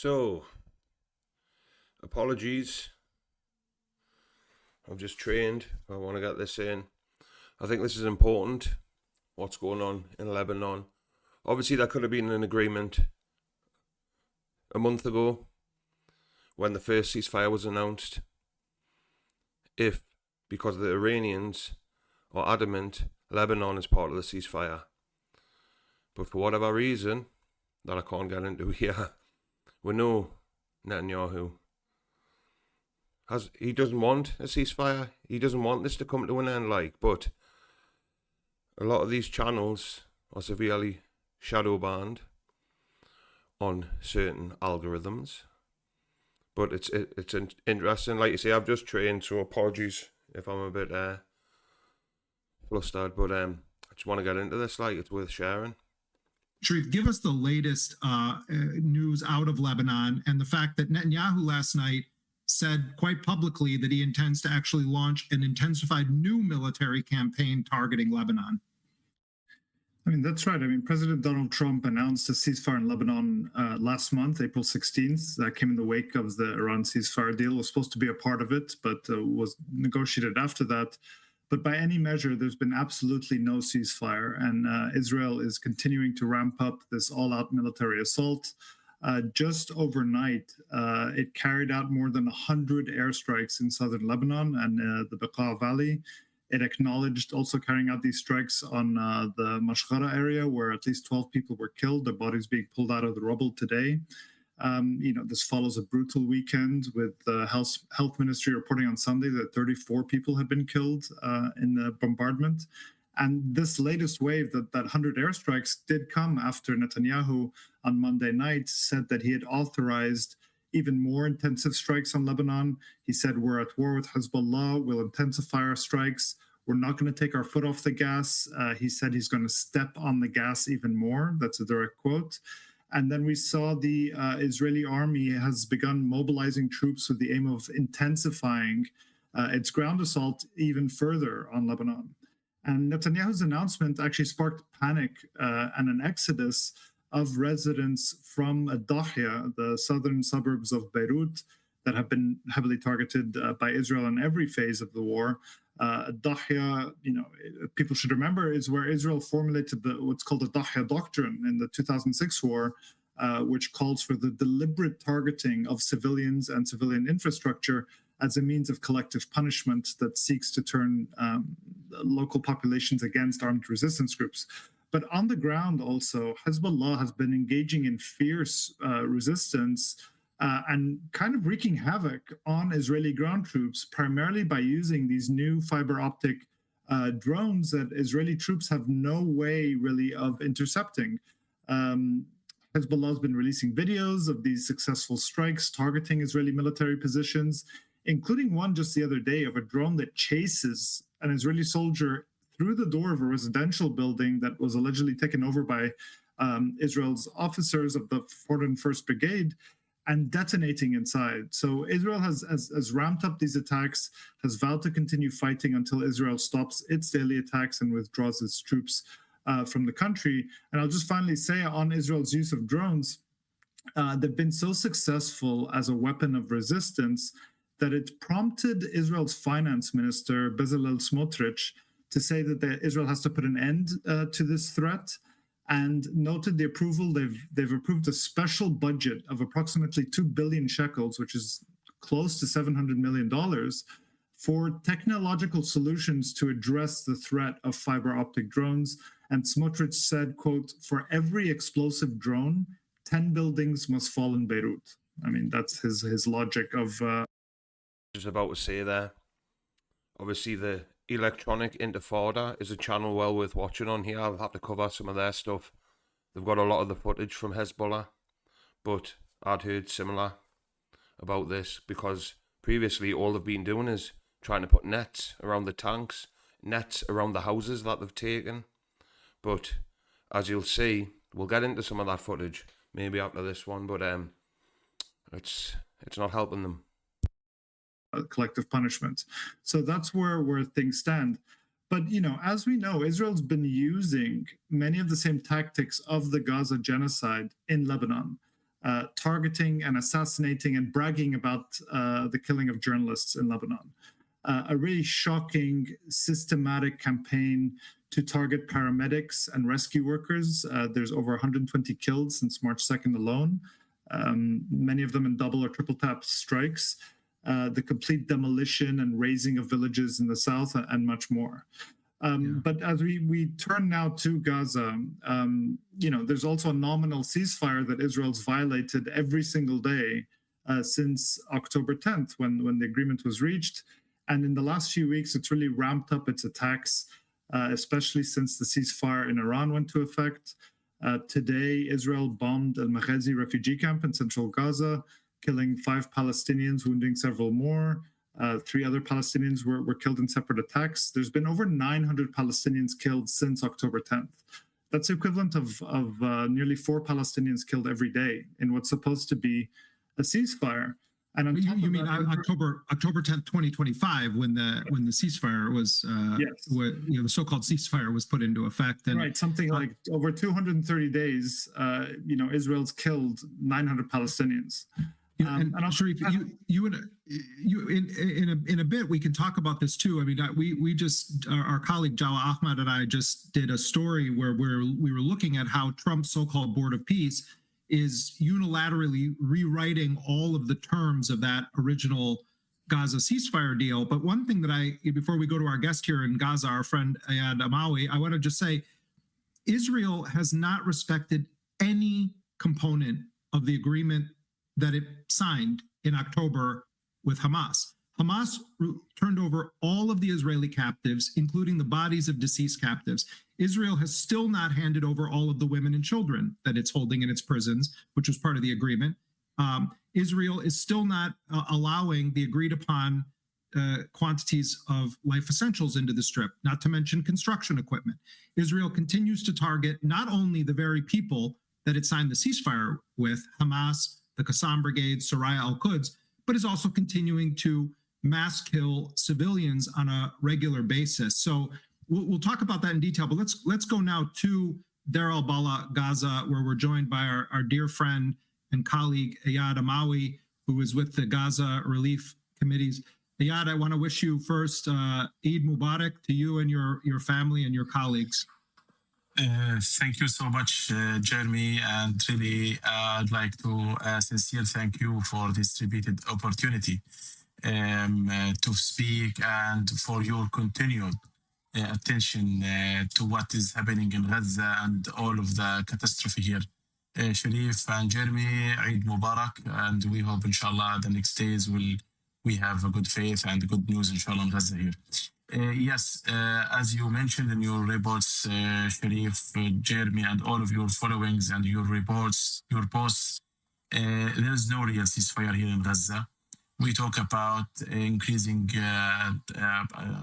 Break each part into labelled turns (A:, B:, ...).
A: So, apologies. I've just trained. I want to get this in. I think this is important. What's going on in Lebanon? Obviously, there could have been an agreement a month ago when the first ceasefire was announced. If, because the Iranians are adamant, Lebanon is part of the ceasefire. But for whatever reason that I can't get into here, we know Netanyahu he doesn't want a ceasefire. He doesn't want this to come to an end, but a lot of these channels are severely shadow banned on certain algorithms. But it's interesting. Like you say, I've just trained, so apologies if I'm a bit flustered. But I just want to get into this. It's worth sharing.
B: Sharif, give us the latest news out of Lebanon and the fact that Netanyahu last night said quite publicly that he intends to actually launch an intensified new military campaign targeting Lebanon.
C: I mean, that's right. I mean, President Donald Trump announced a ceasefire in Lebanon last month, April 16th. That came in the wake of the Iran ceasefire deal. It was supposed to be a part of it, but was negotiated after that. But by any measure, there's been absolutely no ceasefire, and Israel is continuing to ramp up this all-out military assault. Just overnight, it carried out more than 100 airstrikes in southern Lebanon and the Bekaa Valley. It acknowledged also carrying out these strikes on the Mashghara area, where at least 12 people were killed, their bodies being pulled out of the rubble today. This follows a brutal weekend with the health ministry reporting on Sunday that 34 people had been killed in the bombardment. And this latest wave, that 100 airstrikes, did come after Netanyahu on Monday night said that he had authorized even more intensive strikes on Lebanon. He said, we're at war with Hezbollah, we'll intensify our strikes. We're not going to take our foot off the gas. He said he's going to step on the gas even more. That's a direct quote. And then we saw the Israeli army has begun mobilizing troops with the aim of intensifying its ground assault even further on Lebanon. And Netanyahu's announcement actually sparked panic and an exodus of residents from Dahya, the southern suburbs of Beirut, that have been heavily targeted by Israel in every phase of the war. Dahya, people should remember, is where Israel formulated what's called the Dahya Doctrine in the 2006 war, which calls for the deliberate targeting of civilians and civilian infrastructure as a means of collective punishment that seeks to turn local populations against armed resistance groups. But on the ground also, Hezbollah has been engaging in fierce resistance and kind of wreaking havoc on Israeli ground troops, primarily by using these new fiber optic drones that Israeli troops have no way really of intercepting. Hezbollah has been releasing videos of these successful strikes targeting Israeli military positions, including one just the other day of a drone that chases an Israeli soldier through the door of a residential building that was allegedly taken over by Israel's officers of the 401st Brigade and detonating inside. So Israel has ramped up these attacks, has vowed to continue fighting until Israel stops its daily attacks and withdraws its troops from the country. And I'll just finally say on Israel's use of drones, they've been so successful as a weapon of resistance that it prompted Israel's finance minister, Bezalel Smotrich, to say that Israel has to put an end to this threat, and noted the approval. They've approved a special budget of approximately 2 billion shekels, which is close to $700 million, for technological solutions to address the threat of fiber optic drones. And Smotrich said, quote, for every explosive drone, 10 buildings must fall in Beirut. I mean, that's his logic of...
A: Just about to say there, obviously the Electronic Intifada is a channel well worth watching on here. I'll have to cover some of their stuff. They've got a lot of the footage from Hezbollah, but I'd heard similar about this because previously all they've been doing is trying to put nets around the tanks, nets around the houses that they've taken. But as you'll see, we'll get into some of that footage maybe after this one, but it's not helping them.
C: Collective punishment. So that's where things stand. But, as we know, Israel's been using many of the same tactics of the Gaza genocide in Lebanon. targeting and assassinating and bragging about the killing of journalists in Lebanon. A really shocking, systematic campaign to target paramedics and rescue workers. There's over 120 killed since March 2nd alone, many of them in double or triple tap strikes, the complete demolition and razing of villages in the south, and much more. But as we turn now to Gaza, there's also a nominal ceasefire that Israel's violated every single day since October 10th, when the agreement was reached. And in the last few weeks, it's really ramped up its attacks, especially since the ceasefire in Iran went into effect. Today, Israel bombed Al Maghazi refugee camp in central Gaza, killing 5 Palestinians, wounding several more. 3 other Palestinians were killed in separate attacks. There's been over 900 Palestinians killed since October 10th. That's the equivalent of nearly 4 Palestinians killed every day in what's supposed to be a ceasefire. And on top
B: you
C: of
B: mean
C: that,
B: October 10th, 2025, when the ceasefire was
C: yes,
B: the so-called ceasefire was put into effect, and
C: right, something like over 230 days, Israel's killed 900 Palestinians.
B: And Sharif, in a bit we can talk about this too. I mean, we just our colleague Jawa Ahmad and I just did a story where we were looking at how Trump's so-called Board of Peace is unilaterally rewriting all of the terms of that original Gaza ceasefire deal. But one thing that before we go to our guest here in Gaza, our friend Ayad Amawi, I want to just say, Israel has not respected any component of the agreement that it signed in October with Hamas. Hamas turned over all of the Israeli captives, including the bodies of deceased captives. Israel has still not handed over all of the women and children that it's holding in its prisons, which was part of the agreement. Israel is still not allowing the agreed upon quantities of life essentials into the strip, not to mention construction equipment. Israel continues to target not only the very people that it signed the ceasefire with, Hamas, the Qassam Brigade, Soraya al-Quds, but is also continuing to mass kill civilians on a regular basis. So we'll talk about that in detail, but let's go now to Deir al-Bala, Gaza, where we're joined by our dear friend and colleague Ayad Amawi, who is with the Gaza Relief Committees. Ayad, I want to wish you first Eid Mubarak to you and your family and your colleagues.
D: Thank you so much, Jeremy, and really I'd like to sincere thank you for this repeated opportunity to speak and for your continued attention to what is happening in Gaza and all of the catastrophe here. Sharif and Jeremy, Eid Mubarak, and we hope inshallah the next days we have a good faith and good news inshallah in Gaza here. Yes, as you mentioned in your reports, Sharif, Jeremy, and all of your followings and your reports, your posts, there is no real ceasefire here in Gaza. We talk about increasing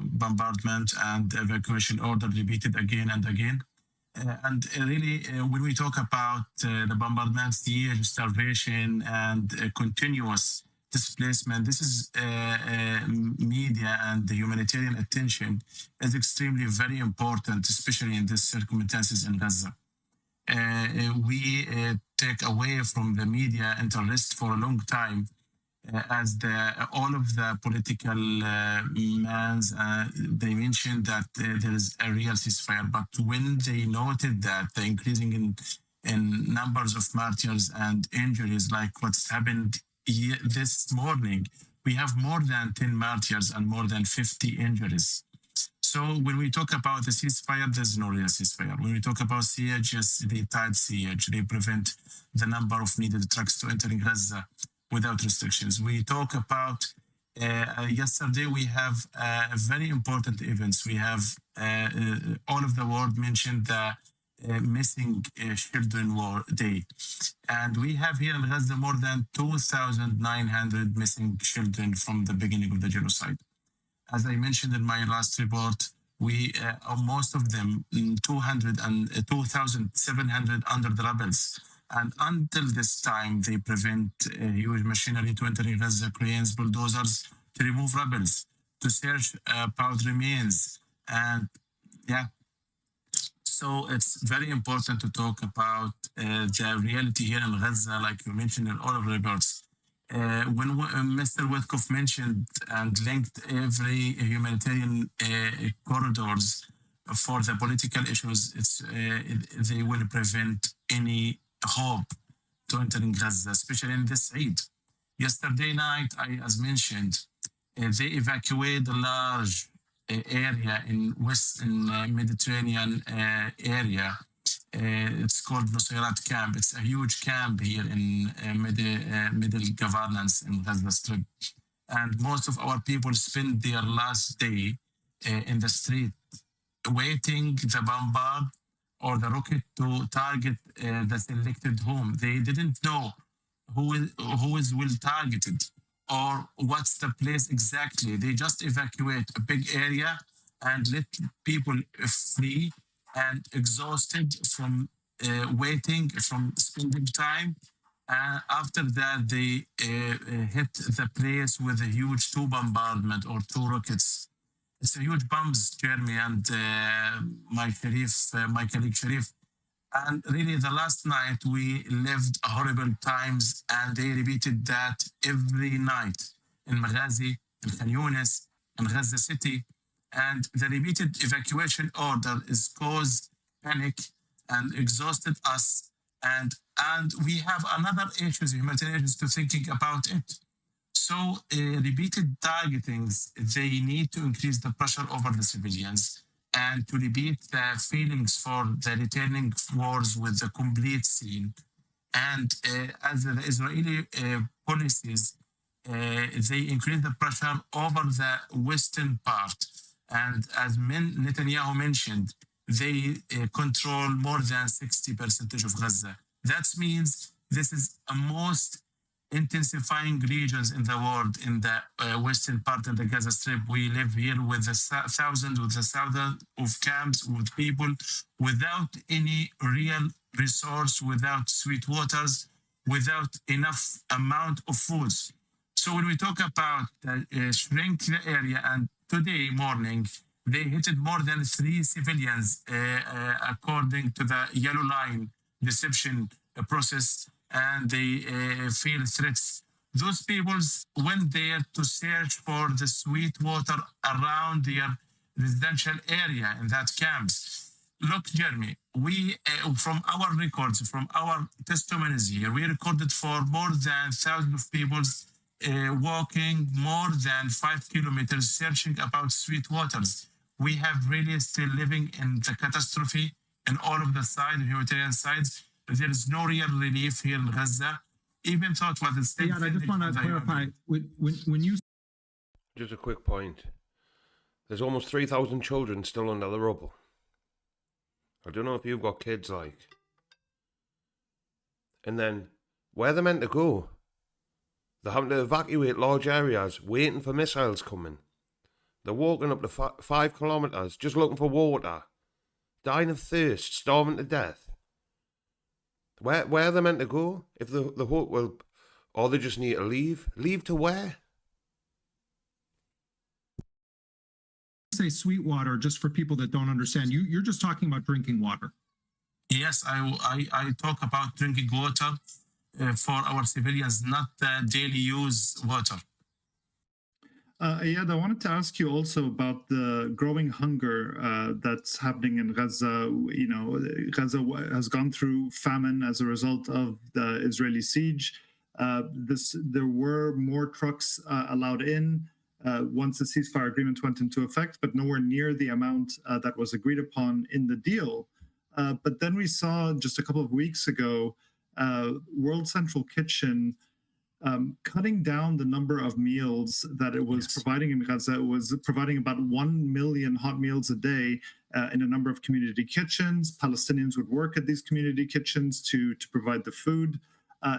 D: bombardment and evacuation order repeated again and again. And really, when we talk about the bombardments, the starvation, and continuous displacement, this is media and the humanitarian attention is extremely very important, especially in these circumstances in Gaza. We take away from the media interest for a long time as all of the political mans, they mentioned that there is a real ceasefire. But when they noted that the increasing in numbers of martyrs and injuries, like what's happened this morning, we have more than 10 martyrs and more than 50 injuries. So when we talk about the ceasefire, there's no real ceasefire. When we talk about siege, yes, they tied siege. They prevent the number of needed trucks to enter Gaza without restrictions. We talk about yesterday, we have very important events. We have all of the world mentioned the missing children war day. And we have here in Gaza more than 2,900 missing children from the beginning of the genocide. As I mentioned in my last report, we most of them, 2,700 under the rebels. And until this time, they prevent huge machinery to enter Gaza, cranes, bulldozers, to remove rebels, to search about remains. And yeah, So it's very important to talk about the reality here in Gaza, like you mentioned in all of the reports. When Mr. Witkoff mentioned and linked every humanitarian corridors for the political issues, they will prevent any hope to entering Gaza, especially in this Eid. Yesterday night, as mentioned, they evacuated a large area in Western Mediterranean area. It's called Nusayrat Camp. It's a huge camp here in middle governance in Gaza Strip. And most of our people spend their last day in the street waiting the bombard or the rocket to target the selected home. They didn't know who is will targeted or what's the place exactly. They just evacuate a big area and let people free and exhausted from waiting, from spending time. After that, they hit the place with a huge two bombardment or two rockets. It's a huge bombs, Jeremy and my colleague Sharif. And really, the last night we lived horrible times, and they repeated that every night in Maghazi, in Khan Yunis, in Gaza City. And the repeated evacuation order is caused panic and exhausted us. And we have another issues, humanitarian issues, to thinking about it. So repeated targetings, they need to increase the pressure over the civilians and to repeat the feelings for the returning wars with the complete scene. And as the Israeli policies, they increase the pressure over the western part. And as Netanyahu mentioned, they control more than 60% of Gaza. That means this is a most intensifying regions in the world in the western part of the Gaza Strip. We live here with the thousands of camps with people without any real resource, without sweet waters, without enough amount of foods. So when we talk about shrink the area, and today morning they hit more than 3 civilians according to the yellow line deception process, and they feel threats. Those people went there to search for the sweet water around their residential area in that camps. Look, Jeremy, we, from our records, from our testimonies here, we recorded for more than 1,000 of people walking more than 5 kilometers searching about sweet waters. We have really still living in the catastrophe in all of the sides, humanitarian sides. There is no real relief here in Gaza. Even though it was a state.
B: Yeah, I just want to clarify when you.
A: Just a quick point. There's almost 3,000 children still under the rubble. I don't know if you've got kids like. And then, where they're meant to go? They're having to evacuate large areas, waiting for missiles coming. They're walking up to 5 kilometers, just looking for water. Dying of thirst, starving to death. Where are they meant to go? If the hope will, or they just need to leave. Leave to where?
B: Say sweet water, just for people that don't understand. You're just talking about drinking water.
D: Yes, I talk about drinking water for our civilians, not daily use water.
C: Iyad, I wanted to ask you also about the growing hunger that's happening in Gaza. You know, Gaza has gone through famine as a result of the Israeli siege. There were more trucks allowed in once the ceasefire agreement went into effect, but nowhere near the amount that was agreed upon in the deal. But then we saw just a couple of weeks ago, World Central Kitchen cutting down the number of meals that it was providing in Gaza. It was providing about 1 million hot meals a day in a number of community kitchens. Palestinians would work at these community kitchens to provide the food.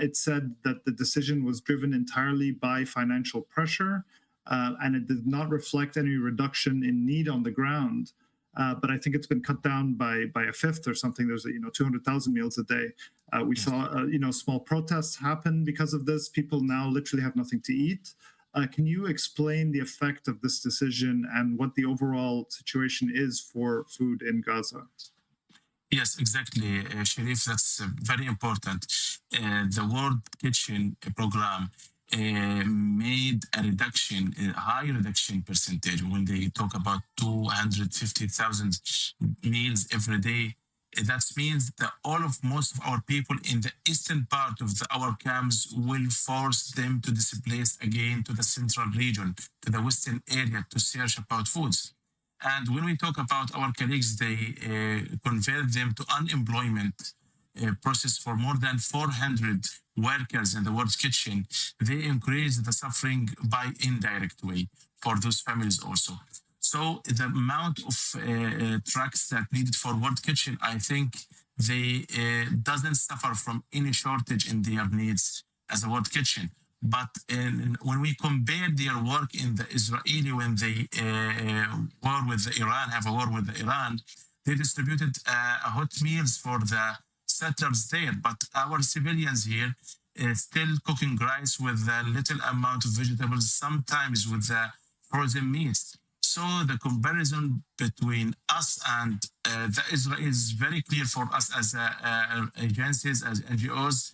C: It said that the decision was driven entirely by financial pressure, and it did not reflect any reduction in need on the ground. But I think it's been cut down by a fifth or something. There's 200,000 meals a day. We saw small protests happen because of this. People now literally have nothing to eat. Can you explain the effect of this decision and what the overall situation is for food in Gaza?
D: Yes, exactly, Sharif. That's very important. The World Kitchen program made a reduction, a high reduction percentage when they talk about 250,000 meals every day. That means that most of our people in the eastern part of our camps will force them to displace again to the central region, to the western area to search about foods. And when we talk about our colleagues, they convert them to unemployment process for more than 400 workers in the World Kitchen. They increase the suffering by indirect way for those families also. So the amount of trucks that needed for World Kitchen, I think they doesn't suffer from any shortage in their needs as a World Kitchen. But when we compare their work in the Israeli, when they war with the Iran, have a war with the Iran, they distributed hot meals for the settlers there. But our civilians here still cooking rice with a little amount of vegetables, sometimes with the frozen meats. So the comparison between us and the Israel is very clear for us as agencies, as NGOs.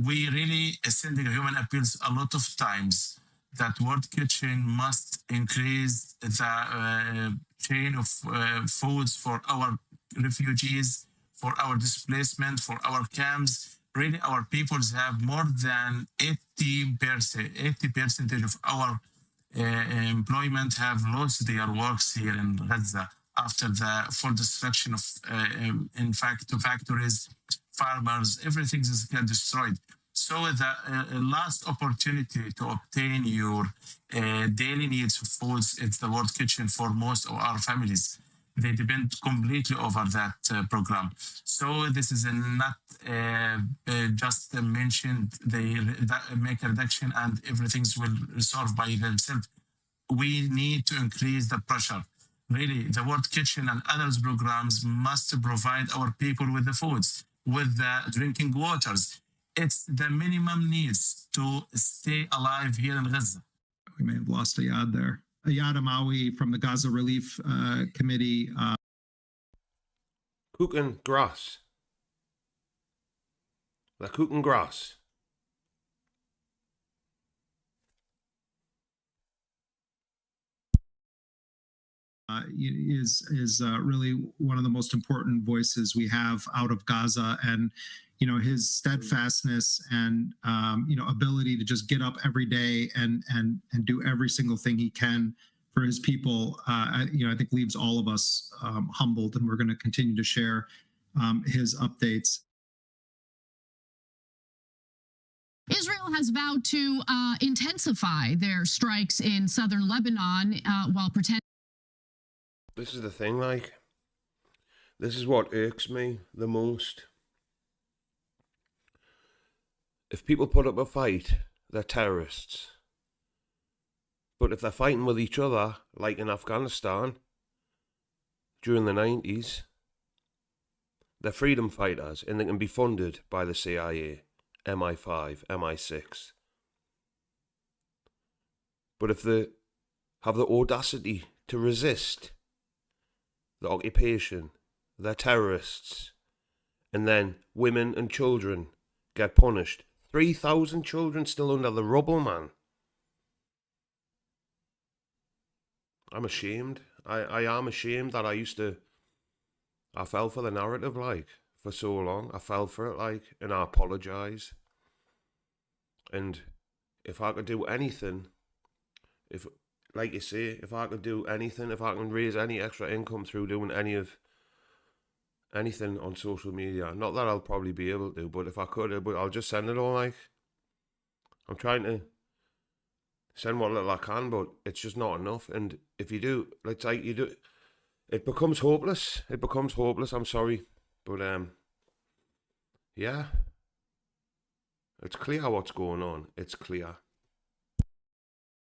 D: We really sending human appeals a lot of times that World Kitchen must increase the chain of foods for our refugees, for our displacement, for our camps. Really, our peoples have more than 80% of our employment have lost their works here in Gaza after the full destruction of, in fact, factories, farmers, everything is destroyed. So the last opportunity to obtain your daily needs of foods is the World Kitchen for most of our families. They depend completely over that program. So this is not just mentioned. They make a reduction and everything will resolve by themselves. We need to increase the pressure. Really, the World Kitchen and others programs must provide our people with the foods, with the drinking waters. It's the minimum needs to stay alive here in Gaza.
B: We may have lost Ayad there. Ayad Amawi from the Gaza Relief Committee.
A: Cooking grass. They're cooking grass.
B: Is really one of the most important voices we have out of Gaza, and his steadfastness and ability to just get up every day and do every single thing he can for his people. I think leaves all of us humbled, and we're going to continue to share his updates.
E: Israel has vowed to intensify their strikes in southern Lebanon while pretending.
A: This is the thing, like, this is what irks me the most. If people put up a fight, they're terrorists. But if they're fighting with each other, like in Afghanistan during the 90s, they're freedom fighters and they can be funded by the CIA, MI5, MI6. But if they have the audacity to resist the occupation, they're terrorists. And then women and children get punished. 3,000 children still under the rubble, man. I'm ashamed. I am ashamed that I fell for the narrative, like, for so long. I fell for it, like, and I apologise. And if I could do anything, like you say, if I could do anything, if I can raise any extra income through doing anything on social media, not that I'll probably be able to, but if I could, but I'll just send it all, like. I'm trying to send what little I can, but it's just not enough. And if you do, it's like you do, it becomes hopeless. It becomes hopeless, I'm sorry. But, yeah. It's clear what's going on. It's clear.